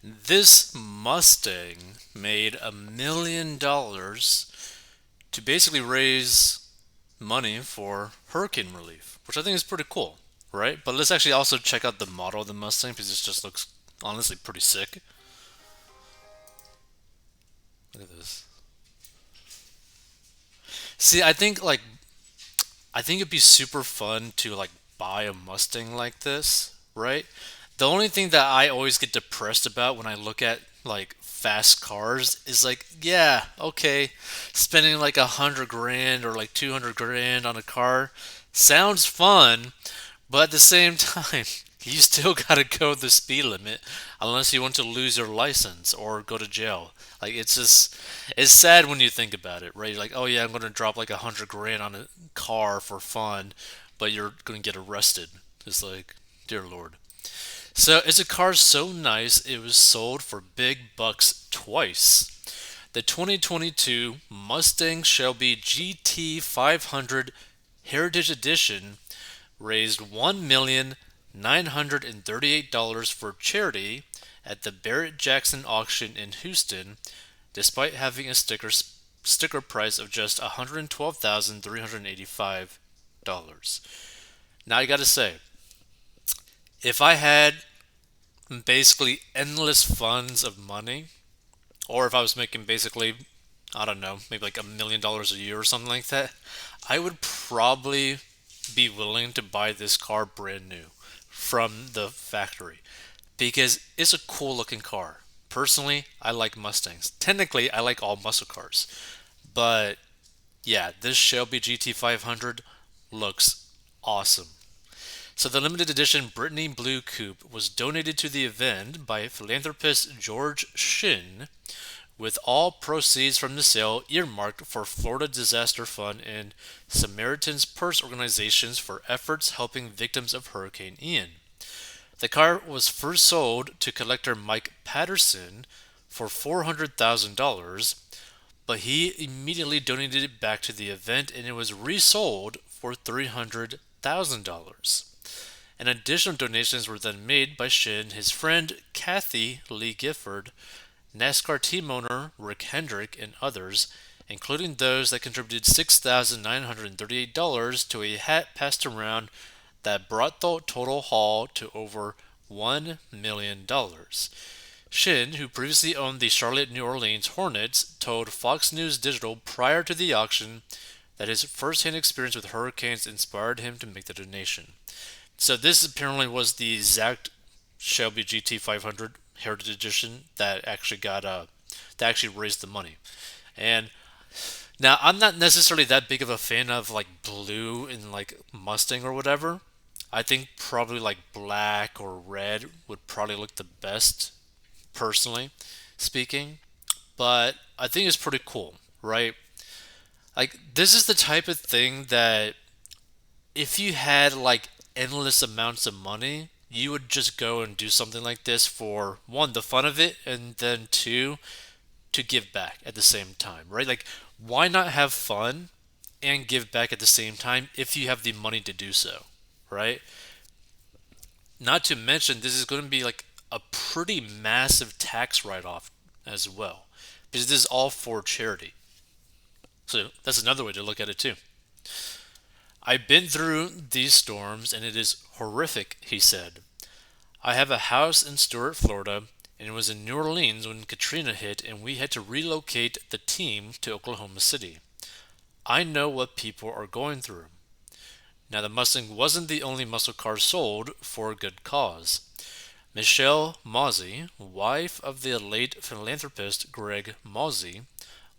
This Mustang made $1 million to basically raise money for hurricane relief, which I think is pretty cool, right? But let's actually also check out the model of the Mustang because this just looks honestly pretty sick. Look at this. See, I think it'd be super fun to like buy a Mustang like this, right? The only thing that I always get depressed about when I look at like fast cars is like, yeah, okay, spending like 100 grand or like 200 grand on a car sounds fun, but at the same time, you still gotta go the speed limit unless you want to lose your license or go to jail. Like it's sad when you think about it, right? You're like, oh yeah, I'm gonna drop like 100 grand on a car for fun, but you're gonna get arrested. It's like, dear lord. So it's a car so nice it was sold for big bucks twice. The 2022 Mustang Shelby GT 500 Heritage Edition raised $1,938 for charity at the Barrett Jackson auction in Houston, despite having a sticker price of just $112,385. Now I gotta say, if I had basically endless funds of money, or if I was making basically, I don't know, maybe like $1 million a year or something like that, I would probably be willing to buy this car brand new from the factory because it's a cool looking car. Personally, I like Mustangs. Technically, I like all muscle cars. But yeah, this Shelby GT500 looks awesome. So the limited edition Brittany Blue Coupe was donated to the event by philanthropist George Shin, with all proceeds from the sale earmarked for Florida Disaster Fund and Samaritan's Purse organizations for efforts helping victims of Hurricane Ian. The car was first sold to collector Mike Patterson for $400,000, but he immediately donated it back to the event and it was resold for $300,000. And additional donations were then made by Shin, his friend Kathy Lee Gifford, NASCAR team owner Rick Hendrick, and others, including those that contributed $6,938 to a hat passed around that brought the total haul to over $1 million. Shin, who previously owned the Charlotte New Orleans Hornets, told Fox News Digital prior to the auction that his first-hand experience with hurricanes inspired him to make the donation. So this apparently was the exact Shelby GT 500 Heritage Edition that actually that actually raised the money. And now I'm not necessarily that big of a fan of like blue and like Mustang or whatever. I think probably like black or red would probably look the best, personally speaking. But I think it's pretty cool, right? Like this is the type of thing that if you had like endless amounts of money, you would just go and do something like this for one, the fun of it, and then two, to give back at the same time, right? Like, why not have fun and give back at the same time if you have the money to do so, right? Not to mention, this is going to be like a pretty massive tax write off as well, because this is all for charity. So that's another way to look at it, too. I've been through these storms and it is horrific, he said. I have a house in Stuart, Florida, and it was in New Orleans when Katrina hit and we had to relocate the team to Oklahoma City. I know what people are going through. Now, the Mustang wasn't the only muscle car sold for a good cause. Michelle Mozzie, wife of the late philanthropist Greg Mozzie,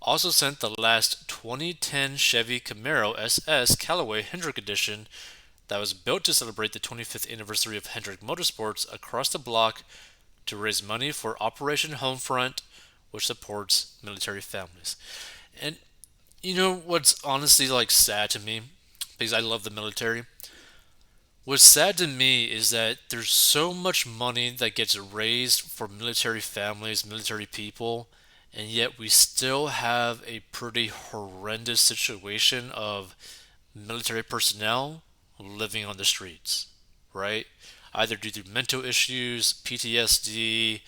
also sent the last 2010 Chevy Camaro SS Callaway Hendrick Edition that was built to celebrate the 25th anniversary of Hendrick Motorsports across the block to raise money for Operation Homefront, which supports military families. And you know what's honestly like sad to me, because I love the military. What's sad to me is that there's so much money that gets raised for military families, military people, and yet we still have a pretty horrendous situation of military personnel living on the streets, right? Either due to mental issues, PTSD,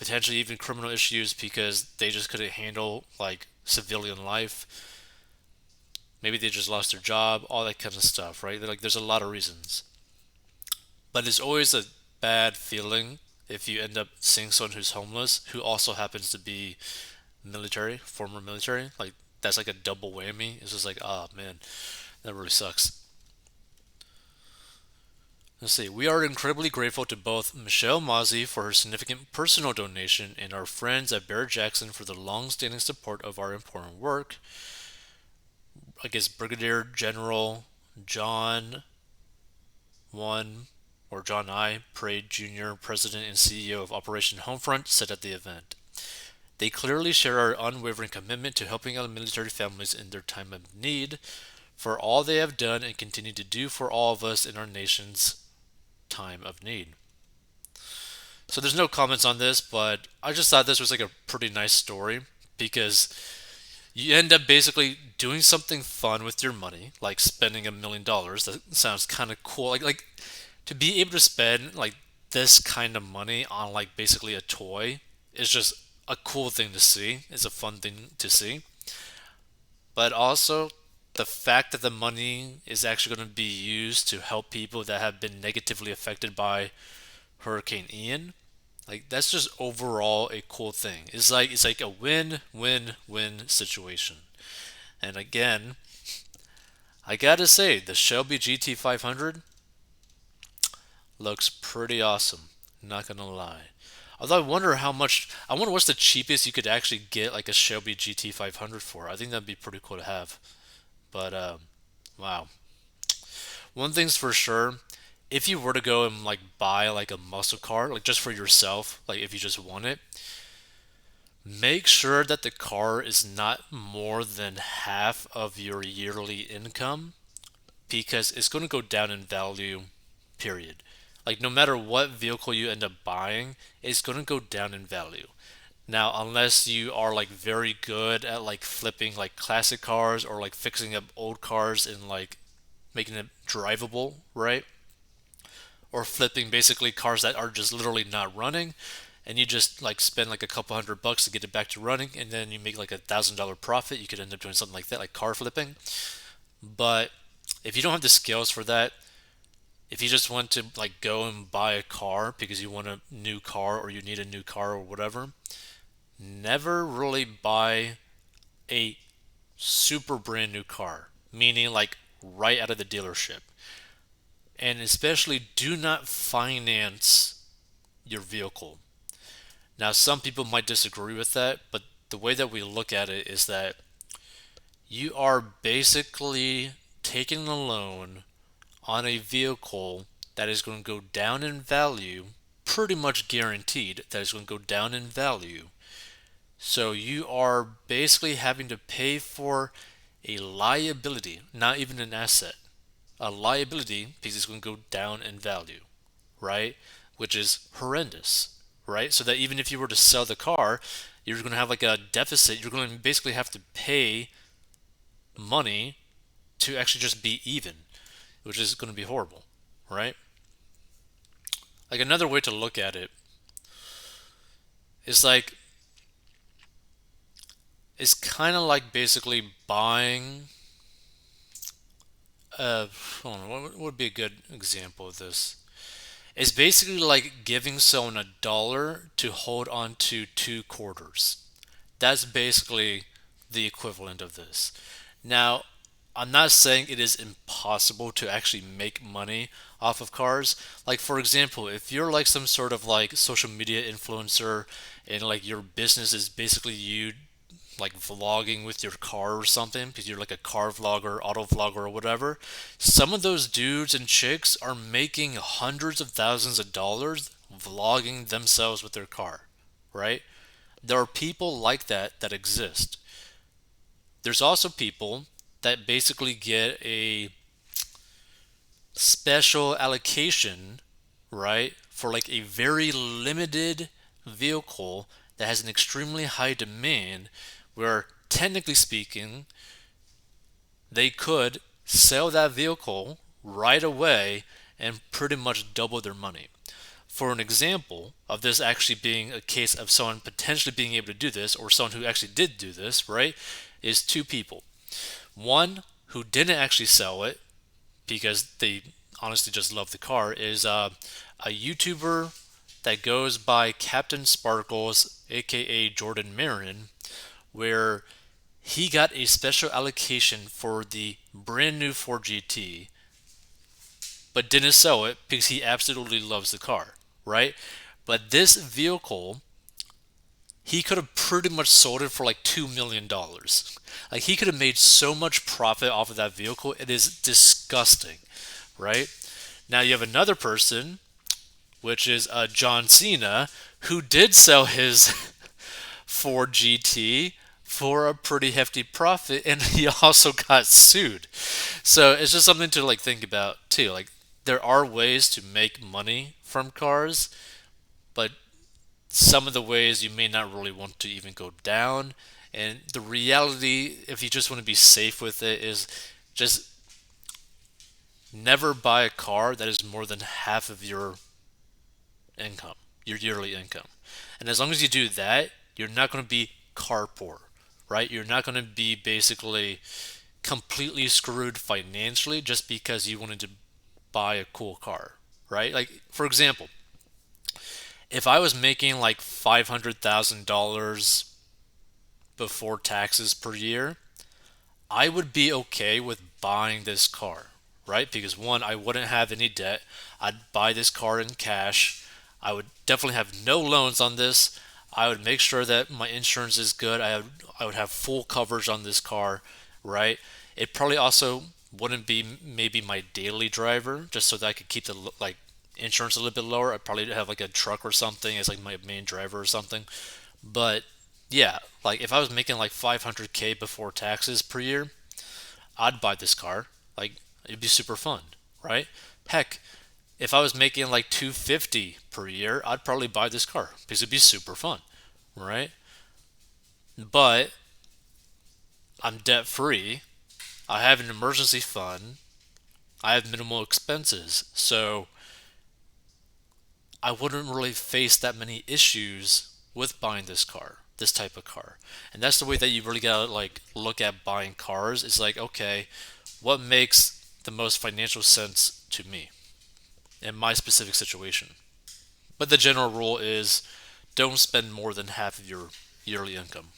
potentially even criminal issues because they just couldn't handle like civilian life. Maybe they just lost their job, all that kind of stuff, right? Like there's a lot of reasons. But it's always a bad feeling if you end up seeing someone who's homeless who also happens to be military, former military. Like that's like a double whammy. It's just like, oh man, that really sucks. Let's see. We are incredibly grateful to both Michelle Mozzie for her significant personal donation and our friends at Bear Jackson for the long-standing support of our important work. I guess Brigadier General John One or John I. Parade Jr., President and CEO of Operation Homefront, said at the event. They clearly share our unwavering commitment to helping out military families in their time of need, for all they have done and continue to do for all of us in our nation's time of need. So there's no comments on this, but I just thought this was like a pretty nice story because you end up basically doing something fun with your money, like spending $1 million. That sounds kind of cool. Like to be able to spend like this kind of money on like basically a toy is just a cool thing to see. It's a fun thing to see. But also the fact that the money is actually going to be used to help people that have been negatively affected by Hurricane Ian, like that's just overall a cool thing. It's like a win-win-win situation. And again, I gotta say the Shelby GT500 looks pretty awesome. Not gonna lie. Although I wonder what's the cheapest you could actually get like a Shelby GT500 for. I think that'd be pretty cool to have. But wow. One thing's for sure, if you were to go and like buy like a muscle car, like just for yourself, like if you just want it, make sure that the car is not more than half of your yearly income because it's going to go down in value, period. Like no matter what vehicle you end up buying, it's going to go down in value. Now, unless you are like very good at like flipping like classic cars or like fixing up old cars and like making it drivable, right? Or flipping basically cars that are just literally not running, and you just like spend like a couple $100 to get it back to running, and then you make like $1,000 profit. You could end up doing something like that, like car flipping. But if you don't have the skills for that, if you just want to like go and buy a car because you want a new car or you need a new car or whatever, never really buy a super brand new car, meaning like right out of the dealership. And especially do not finance your vehicle. Now, some people might disagree with that, but the way that we look at it is that you are basically taking a loan on a vehicle that is going to go down in value, pretty much guaranteed that it's going to go down in value. So you are basically having to pay for a liability, not even an asset. A liability because it's going to go down in value, right? Which is horrendous, right? So that even if you were to sell the car, you're going to have like a deficit. You're going to basically have to pay money to actually just be even, which is going to be horrible, right? Like another way to look at it is like it's kind of like basically buying. Hold on, what would be a good example of this? It's basically like giving someone $1 to hold on to 2 quarters. That's basically the equivalent of this. Now, I'm not saying it is impossible to actually make money off of cars. Like for example, if you're like some sort of like social media influencer and like your business is basically you like vlogging with your car or something because you're like a car vlogger, auto vlogger, or whatever, some of those dudes and chicks are making hundreds of thousands of dollars vlogging themselves with their car, right? There are people like that that exist. There's also people that basically get a special allocation, right, for like a very limited vehicle that has an extremely high demand where technically speaking they could sell that vehicle right away and pretty much double their money. For an example of this actually being a case of someone potentially being able to do this, or someone who actually did do this, right, is two people. One who didn't actually sell it because they honestly just love the car is a YouTuber that goes by Captain Sparkles, aka Jordan Marin, where he got a special allocation for the brand new Ford GT, but didn't sell it because he absolutely loves the car, right? But this vehicle, he could have pretty much sold it for like $2 million. Like he could have made so much profit off of that vehicle. It is disgusting, right? Now you have another person, which is John Cena, who did sell his Ford GT for a pretty hefty profit, and he also got sued. So it's just something to like think about too. Like there are ways to make money from cars, but some of the ways you may not really want to even go down. And the reality, if you just want to be safe with it, is just never buy a car that is more than half of your income, your yearly income. And as long as you do that, you're not going to be car poor, right? You're not going to be basically completely screwed financially just because you wanted to buy a cool car, right? Like, for example, if I was making like $500,000 before taxes per year, I would be okay with buying this car, right? Because one, I wouldn't have any debt. I'd buy this car in cash. I would definitely have no loans on this. I would make sure that my insurance is good. I would have full coverage on this car, right? It probably also wouldn't be maybe my daily driver, just so that I could keep the like insurance a little bit lower. I'd probably have like a truck or something as like my main driver or something. But yeah, like if I was making like 500K before taxes per year, I'd buy this car. Like it'd be super fun, right? Heck, if I was making like 250 per year, I'd probably buy this car because it'd be super fun, right? But I'm debt free. I have an emergency fund. I have minimal expenses. So I wouldn't really face that many issues with buying this car, this type of car. And that's the way that you really gotta like look at buying cars. It's like, okay, what makes the most financial sense to me in my specific situation? But the general rule is don't spend more than half of your yearly income.